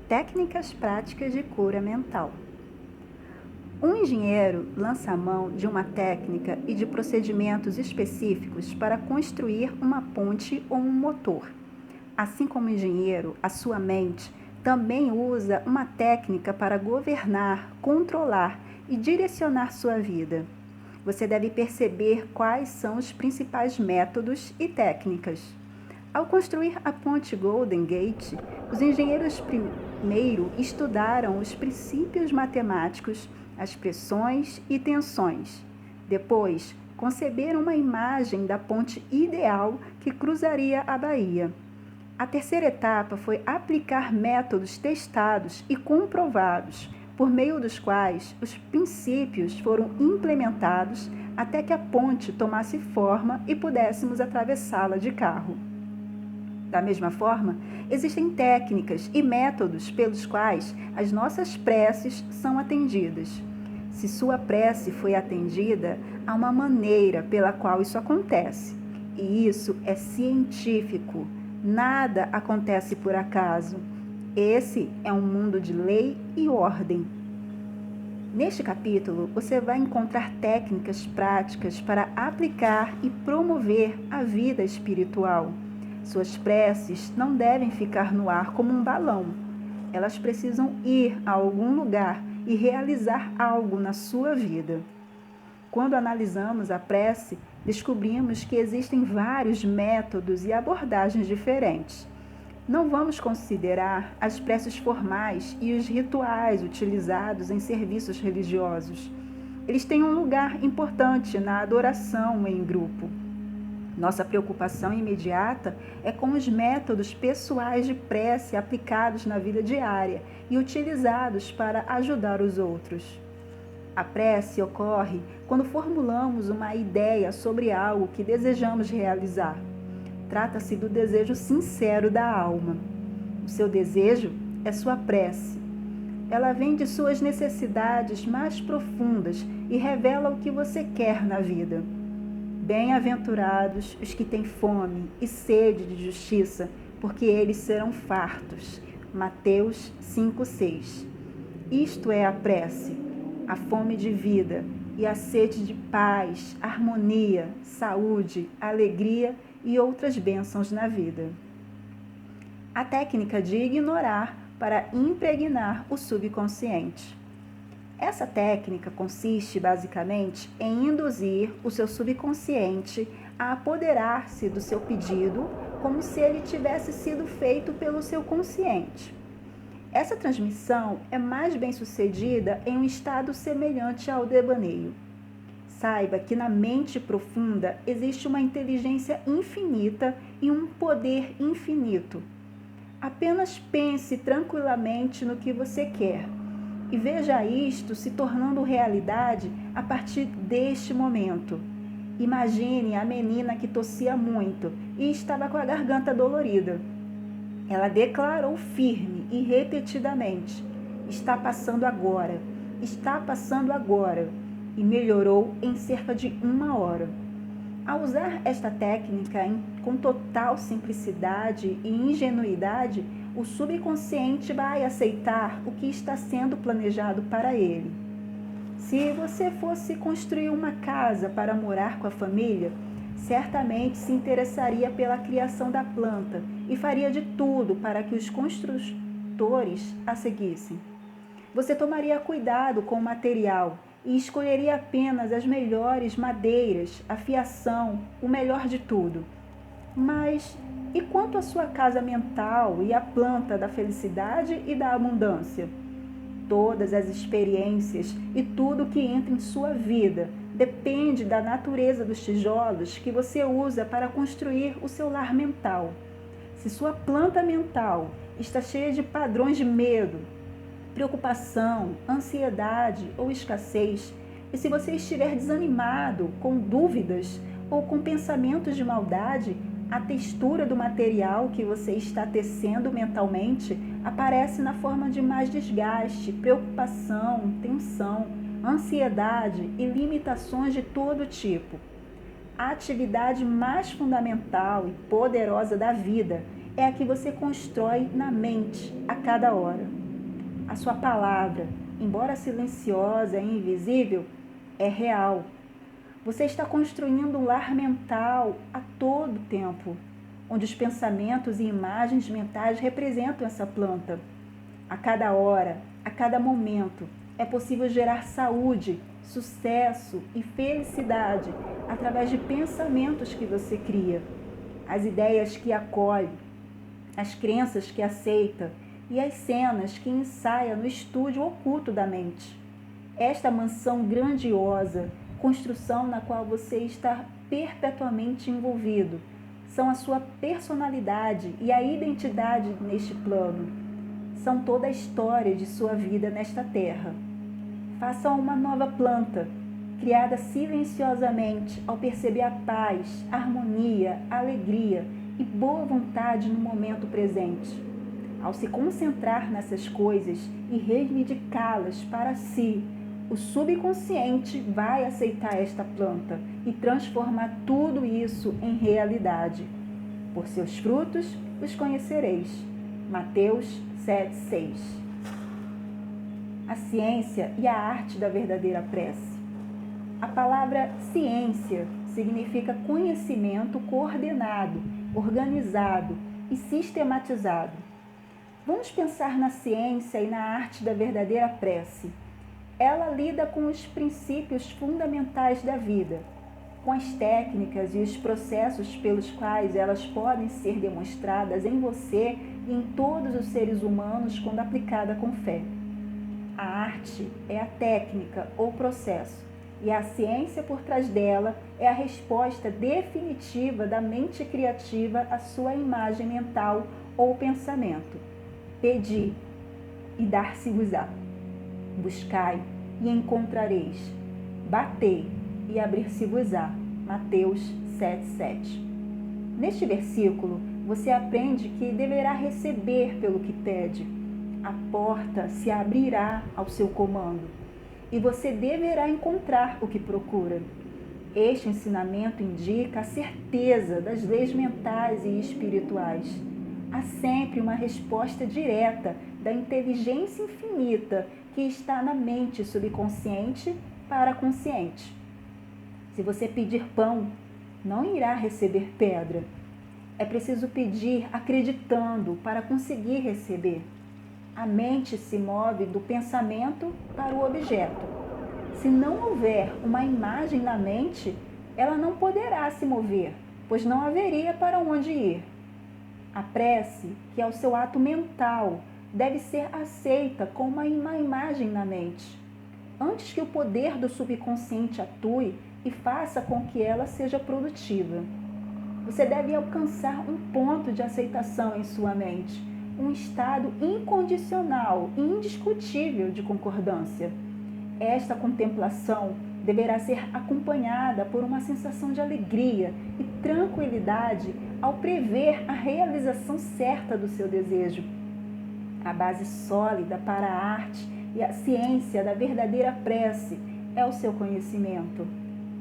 Técnicas práticas de cura mental. Um engenheiro lança a mão de uma técnica e de procedimentos específicos para construir uma ponte ou um motor. Assim como o engenheiro, a sua mente também usa uma técnica para governar, controlar e direcionar sua vida. Você deve perceber quais são os principais métodos e técnicas. Ao construir a ponte Golden Gate, os engenheiros primeiro estudaram os princípios matemáticos, as pressões e tensões. Depois, conceberam uma imagem da ponte ideal que cruzaria a baía. A terceira etapa foi aplicar métodos testados e comprovados, por meio dos quais os princípios foram implementados até que a ponte tomasse forma e pudéssemos atravessá-la de carro. Da mesma forma, existem técnicas e métodos pelos quais as nossas preces são atendidas. Se sua prece foi atendida, há uma maneira pela qual isso acontece. E isso é científico. Nada acontece por acaso. Esse é um mundo de lei e ordem. Neste capítulo, você vai encontrar técnicas práticas para aplicar e promover a vida espiritual. Suas preces não devem ficar no ar como um balão. Elas precisam ir a algum lugar e realizar algo na sua vida. Quando analisamos a prece, descobrimos que existem vários métodos e abordagens diferentes. Não vamos considerar as preces formais e os rituais utilizados em serviços religiosos. Eles têm um lugar importante na adoração em grupo. Nossa preocupação imediata é com os métodos pessoais de prece aplicados na vida diária e utilizados para ajudar os outros. A prece ocorre quando formulamos uma ideia sobre algo que desejamos realizar. Trata-se do desejo sincero da alma. O seu desejo é sua prece. Ela vem de suas necessidades mais profundas e revela o que você quer na vida. Bem-aventurados os que têm fome e sede de justiça, porque eles serão fartos. Mateus 5:6. Isto é a prece, a fome de vida e a sede de paz, harmonia, saúde, alegria e outras bênçãos na vida. A técnica de ignorar para impregnar o subconsciente. Essa técnica consiste, basicamente, em induzir o seu subconsciente a apoderar-se do seu pedido como se ele tivesse sido feito pelo seu consciente. Essa transmissão é mais bem sucedida em um estado semelhante ao devaneio. Saiba que na mente profunda existe uma inteligência infinita e um poder infinito. Apenas pense tranquilamente no que você quer e veja isto se tornando realidade a partir deste momento. Imagine a menina que tossia muito e estava com a garganta dolorida. Ela declarou firme e repetidamente: está passando agora, e melhorou em cerca de 1 hora. Ao usar esta técnica com total simplicidade e ingenuidade, o subconsciente vai aceitar o que está sendo planejado para ele. Se você fosse construir uma casa para morar com a família, certamente se interessaria pela criação da planta e faria de tudo para que os construtores a seguissem. Você tomaria cuidado com o material e escolheria apenas as melhores madeiras, a fiação, o melhor de tudo. Mas e quanto à sua casa mental e à planta da felicidade e da abundância? Todas as experiências e tudo que entra em sua vida depende da natureza dos tijolos que você usa para construir o seu lar mental. Se sua planta mental está cheia de padrões de medo, preocupação, ansiedade ou escassez, e se você estiver desanimado, com dúvidas ou com pensamentos de maldade, a textura do material que você está tecendo mentalmente aparece na forma de mais desgaste, preocupação, tensão, ansiedade e limitações de todo tipo. A atividade mais fundamental e poderosa da vida é a que você constrói na mente a cada hora. A sua palavra, embora silenciosa e invisível, é real. Você está construindo um lar mental a todo tempo, onde os pensamentos e imagens mentais representam essa planta. A cada hora, a cada momento, é possível gerar saúde, sucesso e felicidade através de pensamentos que você cria, as ideias que acolhe, as crenças que aceita e as cenas que ensaia no estúdio oculto da mente. Esta mansão grandiosa, construção na qual você está perpetuamente envolvido, são a sua personalidade e a identidade neste plano. São toda a história de sua vida nesta terra. Faça uma nova planta, criada silenciosamente ao perceber a paz, harmonia, alegria e boa vontade no momento presente. Ao se concentrar nessas coisas e reivindicá-las para si, o subconsciente vai aceitar esta planta e transformar tudo isso em realidade. Por seus frutos os conhecereis. Mateus 7,6. A ciência e a arte da verdadeira prece. A palavra ciência significa conhecimento coordenado, organizado e sistematizado. Vamos pensar na ciência e na arte da verdadeira prece. Ela lida com os princípios fundamentais da vida, com as técnicas e os processos pelos quais elas podem ser demonstradas em você e em todos os seres humanos quando aplicada com fé. A arte é a técnica ou processo, e a ciência por trás dela é a resposta definitiva da mente criativa à sua imagem mental ou pensamento. Pedi e dar-se-vos-á. Buscai e encontrareis. Batei e abrir-se-vos-á. Mateus 7,7. Neste versículo, você aprende que deverá receber pelo que pede. A porta se abrirá ao seu comando e você deverá encontrar o que procura. Este ensinamento indica a certeza das leis mentais e espirituais. Há sempre uma resposta direta da inteligência infinita que está na mente subconsciente para a consciente. Se você pedir pão, não irá receber pedra. É preciso pedir acreditando para conseguir receber. A mente se move do pensamento para o objeto. Se não houver uma imagem na mente, ela não poderá se mover, pois não haveria para onde ir. A prece, que é o seu ato mental, deve ser aceita com uma imagem na mente, antes que o poder do subconsciente atue e faça com que ela seja produtiva. Você deve alcançar um ponto de aceitação em sua mente, um estado incondicional e indiscutível de concordância. Esta contemplação deverá ser acompanhada por uma sensação de alegria e tranquilidade ao prever a realização certa do seu desejo. A base sólida para a arte e a ciência da verdadeira prece é o seu conhecimento.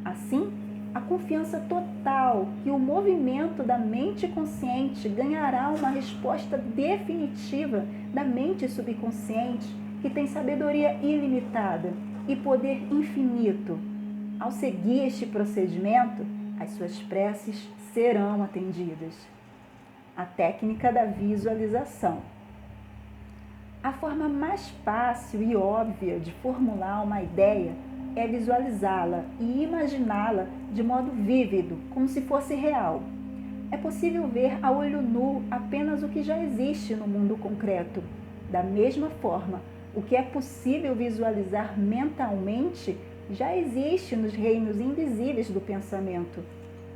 Assim, a confiança total que o movimento da mente consciente ganhará uma resposta definitiva da mente subconsciente, que tem sabedoria ilimitada e poder infinito. Ao seguir este procedimento, as suas preces serão atendidas. A técnica da visualização. A forma mais fácil e óbvia de formular uma ideia é visualizá-la e imaginá-la de modo vívido, como se fosse real. É possível ver a olho nu apenas o que já existe no mundo concreto. Da mesma forma, o que é possível visualizar mentalmente já existe nos reinos invisíveis do pensamento.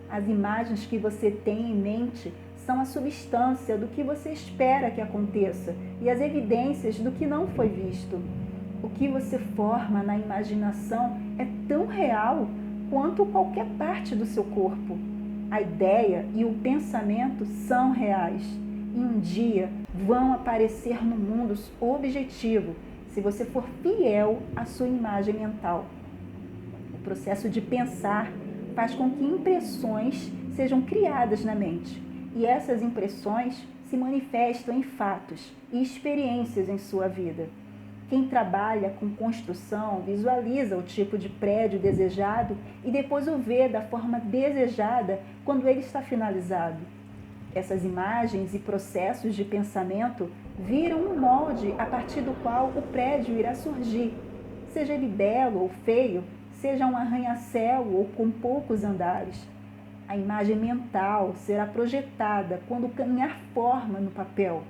As imagens que você tem em mente são a substância do que você espera que aconteça e as evidências do que não foi visto. O que você forma na imaginação é tão real quanto qualquer parte do seu corpo. A ideia e o pensamento são reais e um dia vão aparecer no mundo objetivo se você for fiel à sua imagem mental. O processo de pensar faz com que impressões sejam criadas na mente e essas impressões se manifestam em fatos e experiências em sua vida. Quem trabalha com construção visualiza o tipo de prédio desejado e depois o vê da forma desejada quando ele está finalizado. Essas imagens e processos de pensamento viram um molde a partir do qual o prédio irá surgir. Seja ele belo ou feio, seja um arranha-céu ou com poucos andares. A imagem mental será projetada quando ganhar forma no papel.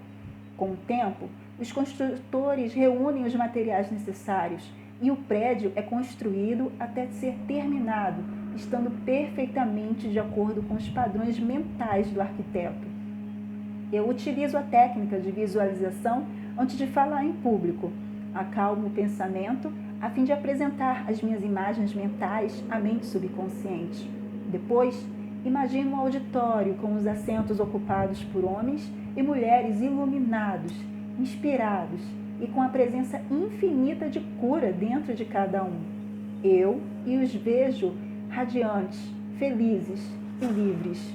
Com o tempo, os construtores reúnem os materiais necessários e o prédio é construído até ser terminado, estando perfeitamente de acordo com os padrões mentais do arquiteto. Eu utilizo a técnica de visualização antes de falar em público. Acalmo o pensamento a fim de apresentar as minhas imagens mentais à mente subconsciente. Depois, imagino um auditório com os assentos ocupados por homens e mulheres iluminados, inspirados e com a presença infinita de cura dentro de cada um. Eu os vejo radiantes, felizes e livres.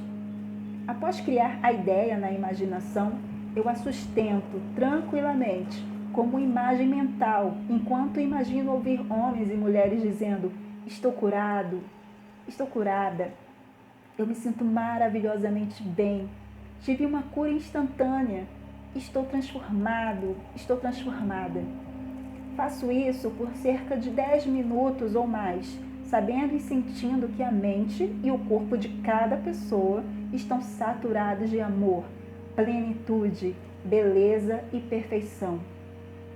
Após criar a ideia na imaginação, eu a sustento tranquilamente como imagem mental, enquanto imagino ouvir homens e mulheres dizendo: estou curado, estou curada, eu me sinto maravilhosamente bem, tive uma cura instantânea, estou transformado, estou transformada. Faço isso por cerca de 10 minutos ou mais, sabendo e sentindo que a mente e o corpo de cada pessoa estão saturados de amor, plenitude, beleza e perfeição.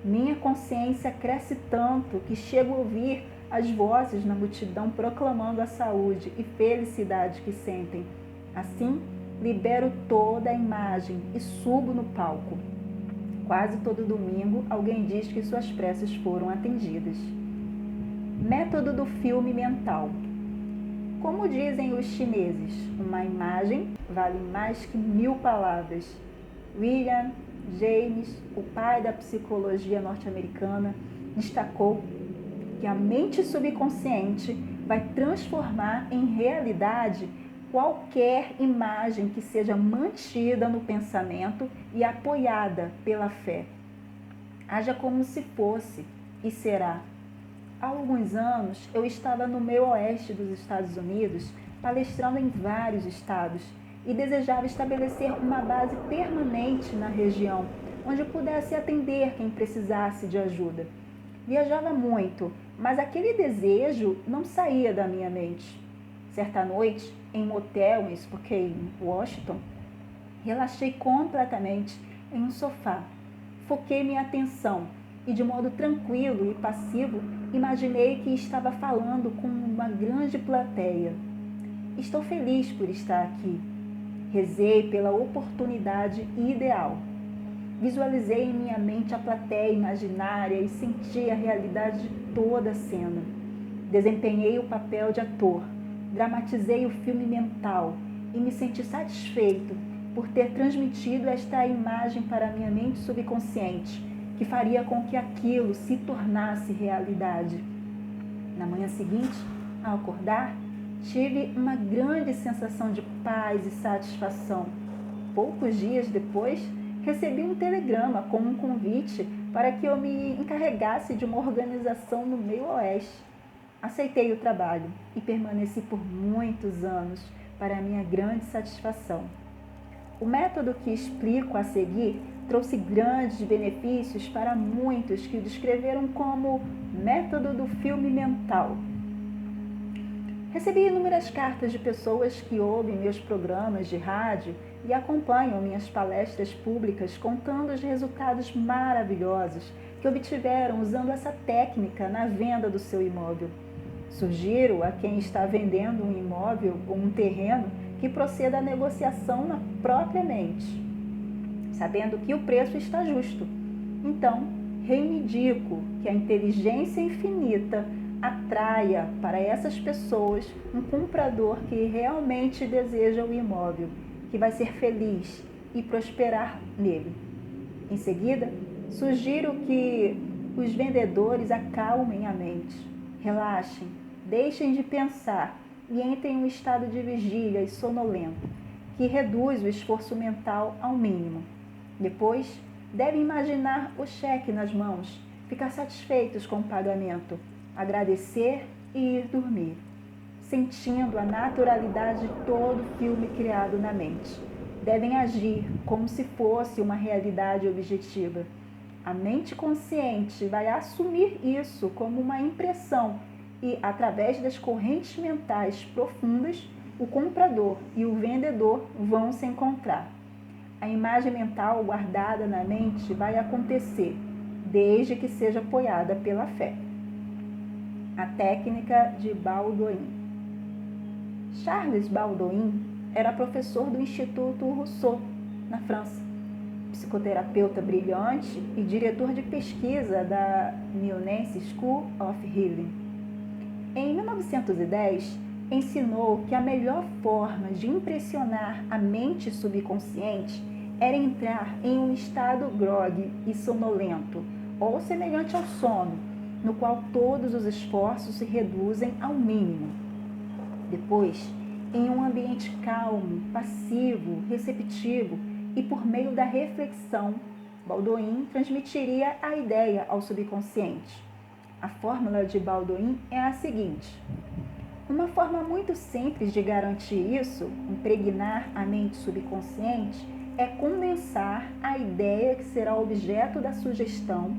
Minha consciência cresce tanto que chego a ouvir as vozes na multidão proclamando a saúde e felicidade que sentem. Assim, libero toda a imagem e subo no palco. Quase todo domingo, alguém diz que suas preces foram atendidas. Método do filme mental. Como dizem os chineses, uma imagem vale mais que 1000 palavras. William James, o pai da psicologia norte-americana, destacou que a mente subconsciente vai transformar em realidade qualquer imagem que seja mantida no pensamento e apoiada pela fé. Haja como se fosse e será. Há alguns anos, eu estava no meio oeste dos Estados Unidos, palestrando em vários estados, e desejava estabelecer uma base permanente na região, onde pudesse atender quem precisasse de ajuda. Viajava muito, mas aquele desejo não saía da minha mente. Certa noite, em um hotel em Spokane, Washington, relaxei completamente em um sofá. Foquei minha atenção e, de modo tranquilo e passivo, imaginei que estava falando com uma grande plateia. Estou feliz por estar aqui. Rezei pela oportunidade ideal. Visualizei em minha mente a plateia imaginária e senti a realidade de toda a cena. Desempenhei o papel de ator, dramatizei o filme mental e me senti satisfeito por ter transmitido esta imagem para minha mente subconsciente, que faria com que aquilo se tornasse realidade. Na manhã seguinte, ao acordar, tive uma grande sensação de paz e satisfação. Poucos dias depois, recebi um telegrama com um convite para que eu me encarregasse de uma organização no meio oeste. Aceitei o trabalho e permaneci por muitos anos, para minha grande satisfação. O método que explico a seguir trouxe grandes benefícios para muitos que o descreveram como método do filme mental. Recebi inúmeras cartas de pessoas que ouvem meus programas de rádio e acompanham minhas palestras públicas contando os resultados maravilhosos que obtiveram usando essa técnica na venda do seu imóvel. Sugiro a quem está vendendo um imóvel ou um terreno que proceda à negociação na própria mente, sabendo que o preço está justo. Então, reivindico que a inteligência infinita atraia para essas pessoas um comprador que realmente deseja o imóvel, que vai ser feliz e prosperar nele. Em seguida, sugiro que os vendedores acalmem a mente, relaxem, deixem de pensar e entrem em um estado de vigília e sonolento, que reduz o esforço mental ao mínimo. Depois, devem imaginar o cheque nas mãos, ficar satisfeitos com o pagamento, agradecer e ir dormir, sentindo a naturalidade de todo filme criado na mente. Devem agir como se fosse uma realidade objetiva. A mente consciente vai assumir isso como uma impressão e, através das correntes mentais profundas, o comprador e o vendedor vão se encontrar. A imagem mental guardada na mente vai acontecer, desde que seja apoiada pela fé. A técnica de Baudoin. Charles Baudoin era professor do Instituto Rousseau, na França, psicoterapeuta brilhante e diretor de pesquisa da Lyonese School of Healing. Em 1910, ensinou que a melhor forma de impressionar a mente subconsciente era entrar em um estado grogue e sonolento, ou semelhante ao sono, no qual todos os esforços se reduzem ao mínimo. Depois, em um ambiente calmo, passivo, receptivo e por meio da reflexão, Baudoin transmitiria a ideia ao subconsciente. A fórmula de Baudoin é a seguinte: uma forma muito simples de garantir isso, impregnar a mente subconsciente, é condensar a ideia que será objeto da sugestão,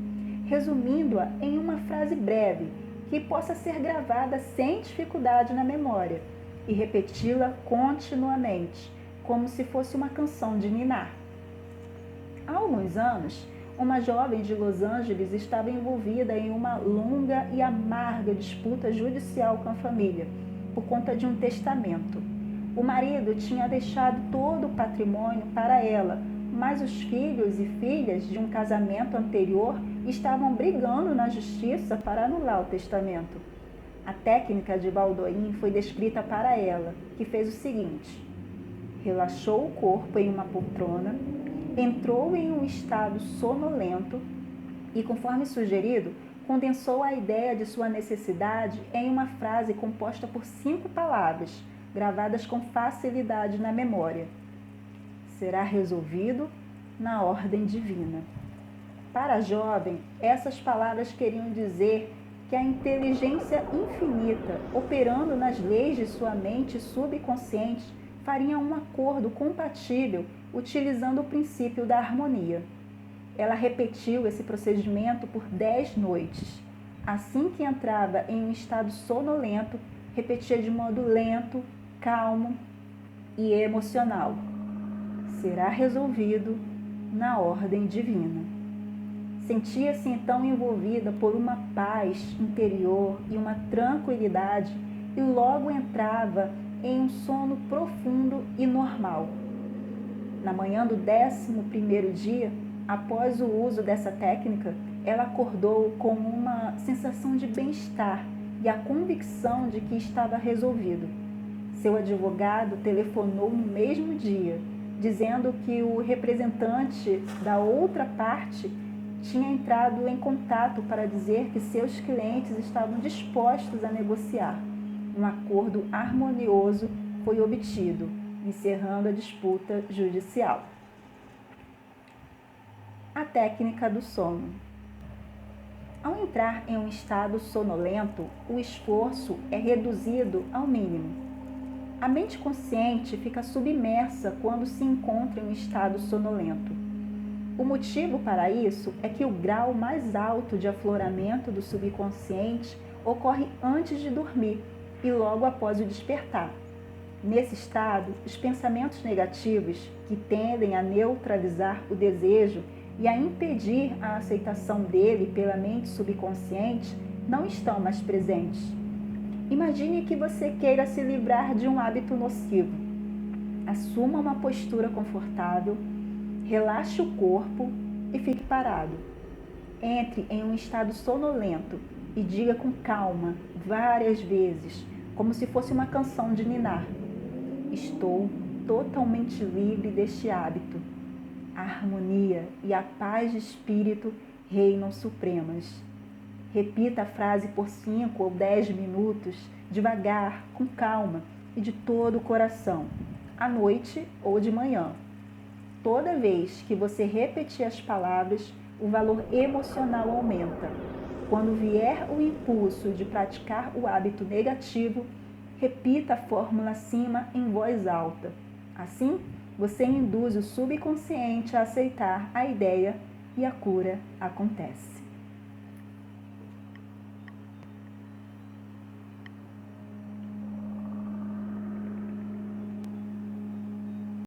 resumindo-a em uma frase breve, que possa ser gravada sem dificuldade na memória, e repeti-la continuamente, como se fosse uma canção de ninar. Há alguns anos, uma jovem de Los Angeles estava envolvida em uma longa e amarga disputa judicial com a família, por conta de um testamento. O marido tinha deixado todo o patrimônio para ela, mas os filhos e filhas de um casamento anterior estavam brigando na justiça para anular o testamento. A técnica de Baudoin foi descrita para ela, que fez o seguinte: relaxou o corpo em uma poltrona, entrou em um estado sonolento e, conforme sugerido, condensou a ideia de sua necessidade em uma frase composta por 5 palavras, gravadas com facilidade na memória. Será resolvido na ordem divina. Para a jovem, essas palavras queriam dizer que a inteligência infinita, operando nas leis de sua mente subconsciente, faria um acordo compatível utilizando o princípio da harmonia. Ela repetiu esse procedimento por 10 noites. Assim que entrava em um estado sonolento, repetia de modo lento, calmo e emocional. Será resolvido na ordem divina. Sentia-se então envolvida por uma paz interior e uma tranquilidade e logo entrava em um sono profundo e normal. Na manhã do 11º dia, após o uso dessa técnica, ela acordou com uma sensação de bem-estar e a convicção de que estava resolvido. Seu advogado telefonou no mesmo dia, dizendo que o representante da outra parte tinha entrado em contato para dizer que seus clientes estavam dispostos a negociar. Um acordo harmonioso foi obtido, encerrando a disputa judicial. A técnica do sono. Ao entrar em um estado sonolento, o esforço é reduzido ao mínimo. A mente consciente fica submersa quando se encontra em um estado sonolento. O motivo para isso é que o grau mais alto de afloramento do subconsciente ocorre antes de dormir e logo após o despertar. Nesse estado, os pensamentos negativos, que tendem a neutralizar o desejo e a impedir a aceitação dele pela mente subconsciente, não estão mais presentes. Imagine que você queira se livrar de um hábito nocivo. Assuma uma postura confortável, relaxe o corpo e fique parado. Entre em um estado sonolento e diga com calma, várias vezes, como se fosse uma canção de ninar: estou totalmente livre deste hábito. A harmonia e a paz de espírito reinam supremas. Repita a frase por 5 ou 10 minutos, devagar, com calma e de todo o coração, à noite ou de manhã. Toda vez que você repetir as palavras, o valor emocional aumenta. Quando vier o impulso de praticar o hábito negativo, repita a fórmula acima em voz alta. Assim, você induz o subconsciente a aceitar a ideia e a cura acontece.